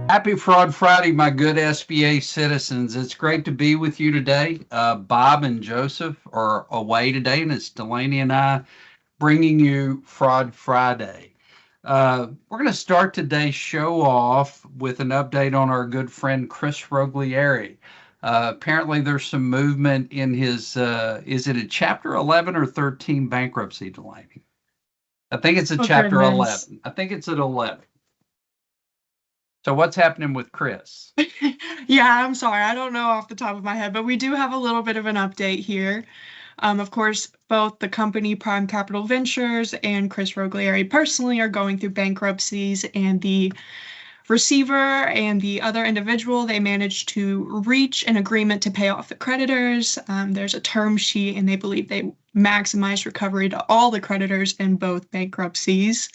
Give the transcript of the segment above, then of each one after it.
Happy Fraud Friday, my good SBA citizens. It's great to be with you today. Bob and Joseph are away today, and it's Delaney and I bringing you Fraud Friday. We're going to start today's show off with an update on our good friend Chris Roglieri. Apparently, there's some movement in his, is it a Chapter 11 or 13 bankruptcy, Delaney? I think it's a Oh, Chapter goodness. 11. I think it's at 11. So what's happening with Chris? Yeah, I'm sorry. I don't know off the top of my head, but we do have a little bit of an update here. Of course, both the company Prime Capital Ventures and Chris Roglieri personally are going through bankruptcies, and the receiver and the other individual, they managed to reach an agreement to pay off the creditors. There's a term sheet, and they believe they maximized recovery to all the creditors in both bankruptcies.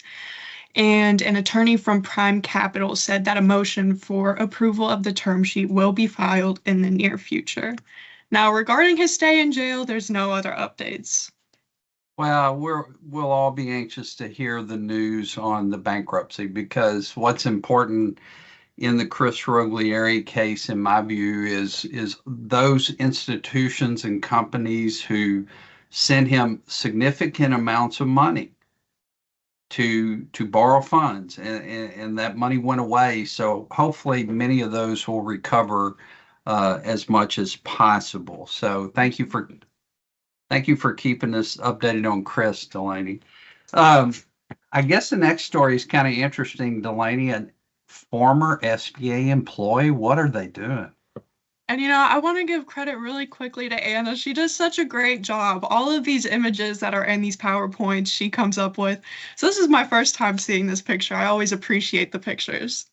And an attorney from Prime Capital said that a motion for approval of the term sheet will be filed in the near future. Now, regarding his stay in jail, there's no other updates. Well, we'll all be anxious to hear the news on the bankruptcy, because what's important in the Chris Roglieri case, in my view, is those institutions and companies who sent him significant amounts of money to borrow funds, and that money went away. So hopefully many of those will recover as much as possible. So thank you for keeping us updated on Chris, Delaney. I guess the next story is kind of interesting, Delaney. A former SBA employee, what are they doing? And I want to give credit really quickly to Anna. She does such a great job. All of these images that are in these PowerPoints she comes up with. So this is my first time seeing this picture. I always appreciate the pictures.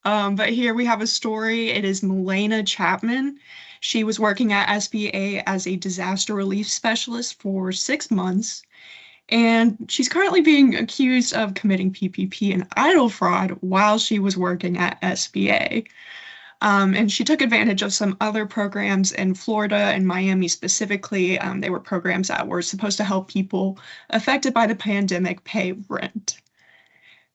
But here we have a story. It is Milena Chapman. She was working at SBA as a disaster relief specialist for 6 months, and she's currently being accused of committing PPP and idle fraud while she was working at SBA. And she took advantage of some other programs in Florida and Miami specifically. They were programs that were supposed to help people affected by the pandemic pay rent.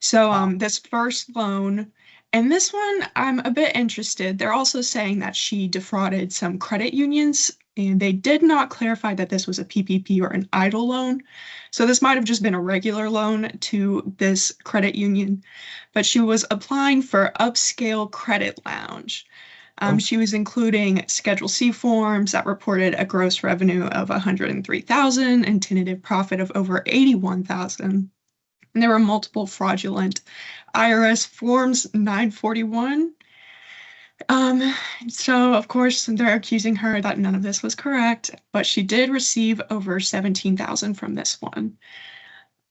So this first loan, and this one, I'm a bit interested. They're also saying that she defrauded some credit unions, and they did not clarify that this was a PPP or an idle loan. So this might have just been a regular loan to this credit union, but she was applying for Upscale Credit Lounge. She was including Schedule C forms that reported a gross revenue of $103,000 and tentative profit of over $81,000. And there were multiple fraudulent IRS Forms 941. So, of course, they're accusing her that none of this was correct, but she did receive over $17,000 from this one.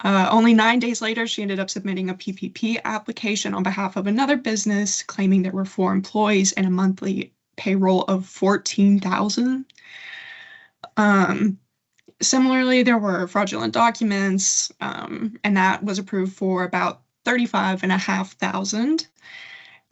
Only 9 days later, she ended up submitting a PPP application on behalf of another business, claiming there were 4 employees and a monthly payroll of $14,000. Similarly, there were fraudulent documents, and that was approved for about $35,500.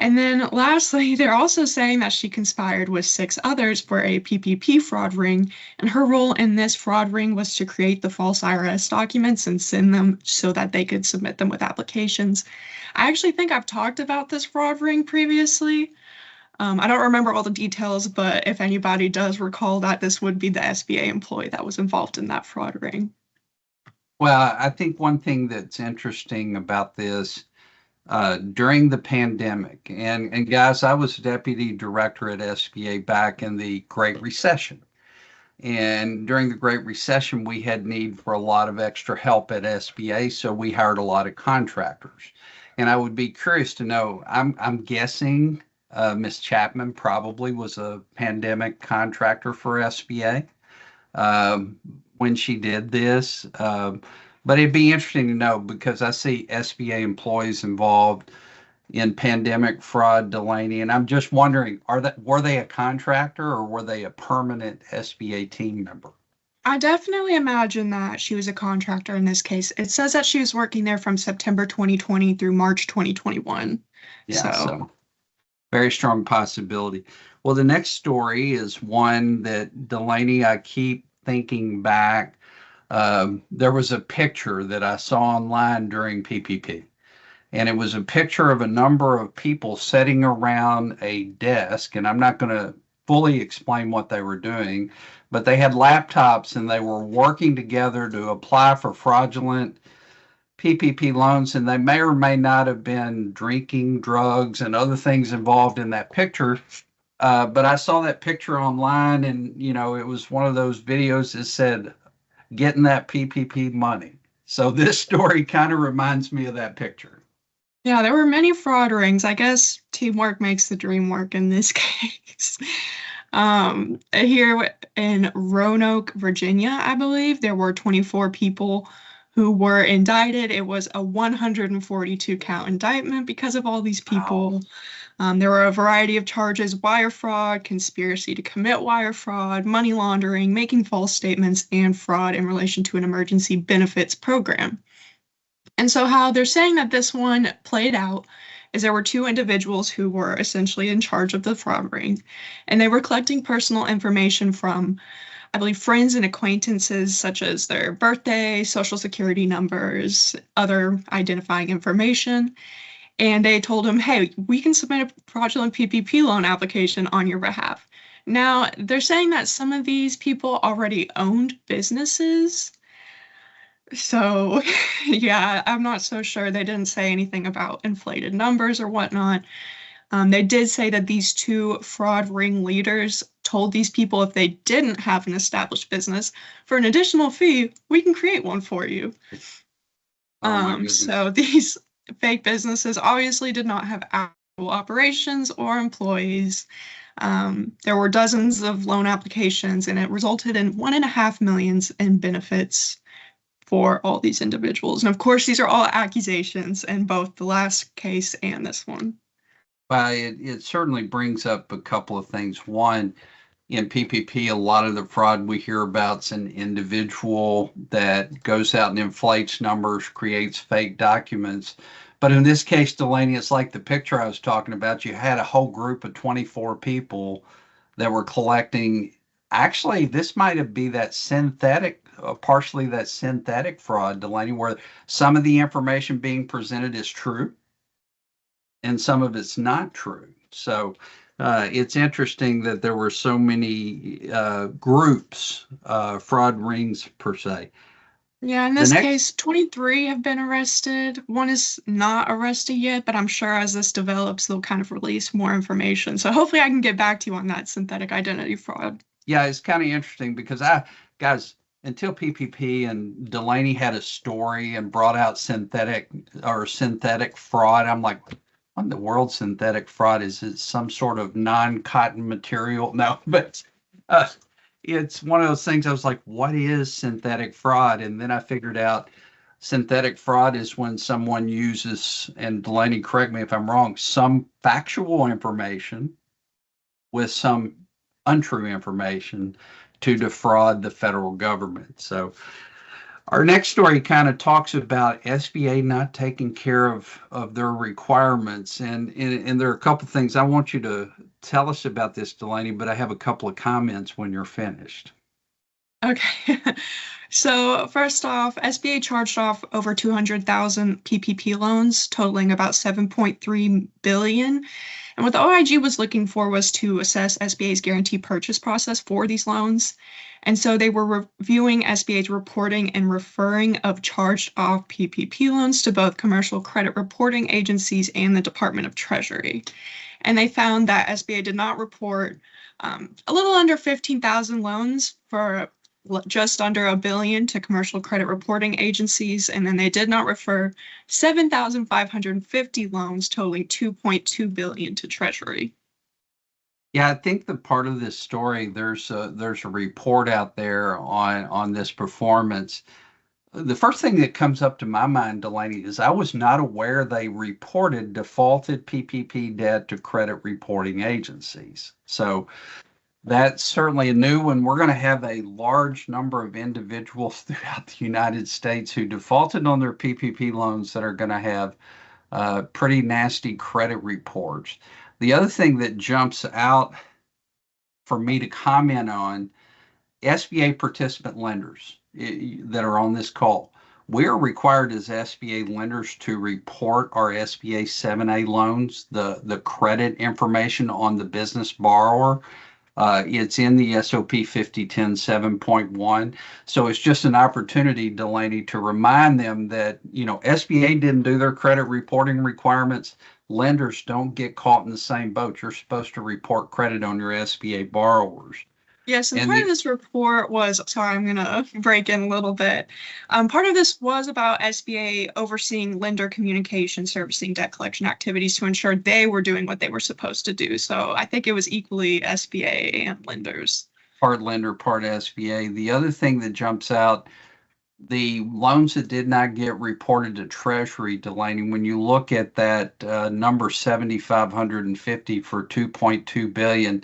And then lastly, they're also saying that she conspired with 6 others for a PPP fraud ring, and her role in this fraud ring was to create the false IRS documents and send them so that they could submit them with applications. I actually think I've talked about this fraud ring previously. I don't remember all the details, but if anybody does recall that, this would be the SBA employee that was involved in that fraud ring. Well, I think one thing that's interesting about this, during the pandemic, and guys, I was deputy director at SBA back in the Great Recession. And during the Great Recession, we had need for a lot of extra help at SBA, so we hired a lot of contractors. And I would be curious to know, I'm guessing Ms. Chapman probably was a pandemic contractor for SBA when she did this. But it'd be interesting to know, because I see SBA employees involved in pandemic fraud, Delaney, and I'm just wondering, were they a contractor or were they a permanent SBA team member? I definitely imagine that she was a contractor in this case. It says that she was working there from September 2020 through March 2021. Yeah, so very strong possibility. Well, the next story is one that, Delaney, I keep thinking back. There was a picture that I saw online during PPP, And it was a picture of a number of people sitting around a desk. And I'm not going to fully explain what they were doing, but they had laptops and they were working together to apply for fraudulent PPP loans. And they may or may not have been drinking, drugs, and other things involved in that picture. But I saw that picture online, and it was one of those videos that said, "Getting that PPP money." So this story kind of reminds me of that picture. Yeah, there were many fraud rings. I guess teamwork makes the dream work in this case. Here in Roanoke, Virginia, I believe, there were 24 people who were indicted. It was a 142 count indictment because of all these people. Wow. There were a variety of charges: wire fraud, conspiracy to commit wire fraud, money laundering, making false statements, and fraud in relation to an emergency benefits program. And so how they're saying that this one played out is there were two individuals who were essentially in charge of the fraud ring, and they were collecting personal information from, I believe, friends and acquaintances, such as their birthday, social security numbers, other identifying information. And they told him, hey, we can submit a fraudulent PPP loan application on your behalf. Now, they're saying that some of these people already owned businesses. So, yeah, I'm not so sure. They didn't say anything about inflated numbers or whatnot. They did say that these two fraud ring leaders told these people if they didn't have an established business, for an additional fee, we can create one for you. So these fake businesses obviously did not have actual operations or employees. There were dozens of loan applications, and it resulted in $1.5 million in benefits for all these individuals. And of course, these are all accusations in both the last case and this one. Well, it certainly brings up a couple of things. One, in PPP, a lot of the fraud we hear about is an individual that goes out and inflates numbers, creates fake documents. But in this case, Delaney, it's like the picture I was talking about. You had a whole group of 24 people that were collecting. Actually, this might have been that synthetic, partially that synthetic fraud, Delaney, where some of the information being presented is true and some of it's not true. So it's interesting that there were so many groups, fraud rings per se. Yeah, in this case, 23 have been arrested. One is not arrested yet, but I'm sure as this develops, they'll kind of release more information. So hopefully I can get back to you on that synthetic identity fraud. Yeah, it's kind of interesting because guys, until PPP and Delaney had a story and brought out synthetic fraud, I'm like, what in the world synthetic fraud? Is it some sort of non-cotton material? No, but it's one of those things I was like, what is synthetic fraud? And then I figured out synthetic fraud is when someone uses, and Delaney, correct me if I'm wrong, some factual information with some untrue information to defraud the federal government. So our next story kind of talks about SBA not taking care of their requirements. And there are a couple of things I want you to tell us about this, Delaney, but I have a couple of comments when you're finished. Okay. So first off, SBA charged off over 200,000 PPP loans, totaling about 7.3 billion. And what the OIG was looking for was to assess SBA's guarantee purchase process for these loans. And so they were reviewing SBA's reporting and referring of charged off PPP loans to both commercial credit reporting agencies and the Department of Treasury. And they found that SBA did not report a little under 15,000 loans for just under $1 billion to commercial credit reporting agencies, and then they did not refer 7,550 loans totaling $2.2 billion to Treasury. Yeah, I think the part of this story, there's a report out there on this performance. The first thing that comes up to my mind, Delaney, is I was not aware they reported defaulted PPP debt to credit reporting agencies. So that's certainly a new one. We're going to have a large number of individuals throughout the United States who defaulted on their PPP loans that are going to have pretty nasty credit reports. The other thing that jumps out for me to comment on, SBA participant lenders that are on this call. we are required as SBA lenders to report our SBA 7A loans, the credit information on the business borrower. It's in the SOP 5010 7.1. So it's just an opportunity, Delaney, to remind them that, SBA didn't do their credit reporting requirements. Lenders don't get caught in the same boat. You're supposed to report credit on your SBA borrowers. Yes, and And part of this report was, sorry, I'm gonna break in a little bit. Part of this was about SBA overseeing lender communication, servicing debt collection activities to ensure they were doing what they were supposed to do. So I think it was equally SBA and lenders. part lender, part SBA. The other thing that jumps out, the loans that did not get reported to Treasury, Delaney, when you look at that number 7,550 for 2.2 billion,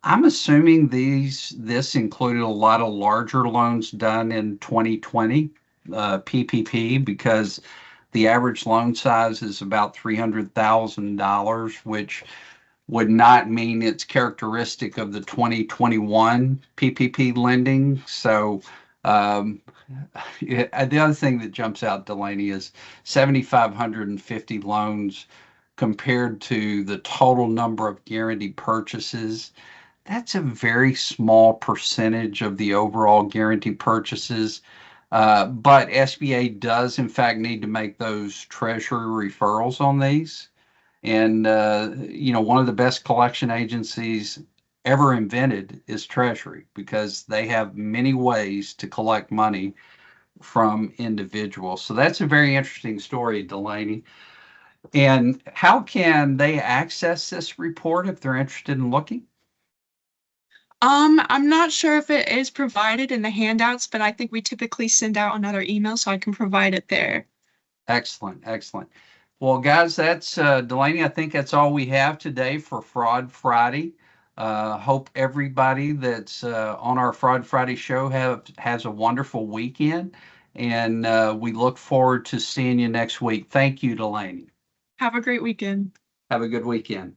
I'm assuming this included a lot of larger loans done in 2020 PPP, because the average loan size is about $300,000, which would not mean it's characteristic of the 2021 PPP lending. So the other thing that jumps out, Delaney, is 7,550 loans compared to the total number of guaranteed purchases. That's a very small percentage of the overall guaranteed purchases. But SBA does, in fact, need to make those Treasury referrals on these. And, one of the best collection agencies ever invented is Treasury, because they have many ways to collect money from individuals. So that's a very interesting story, Delaney. And how can they access this report if they're interested in looking? I'm not sure if it is provided in the handouts, but I think we typically send out another email, so I can provide it there. Excellent, excellent. Well, guys, that's Delaney. I think that's all we have today for Fraud Friday. Hope everybody that's on our Fraud Friday show has a wonderful weekend, and we look forward to seeing you next week. Thank you, Delaney. Have a great weekend. Have a good weekend.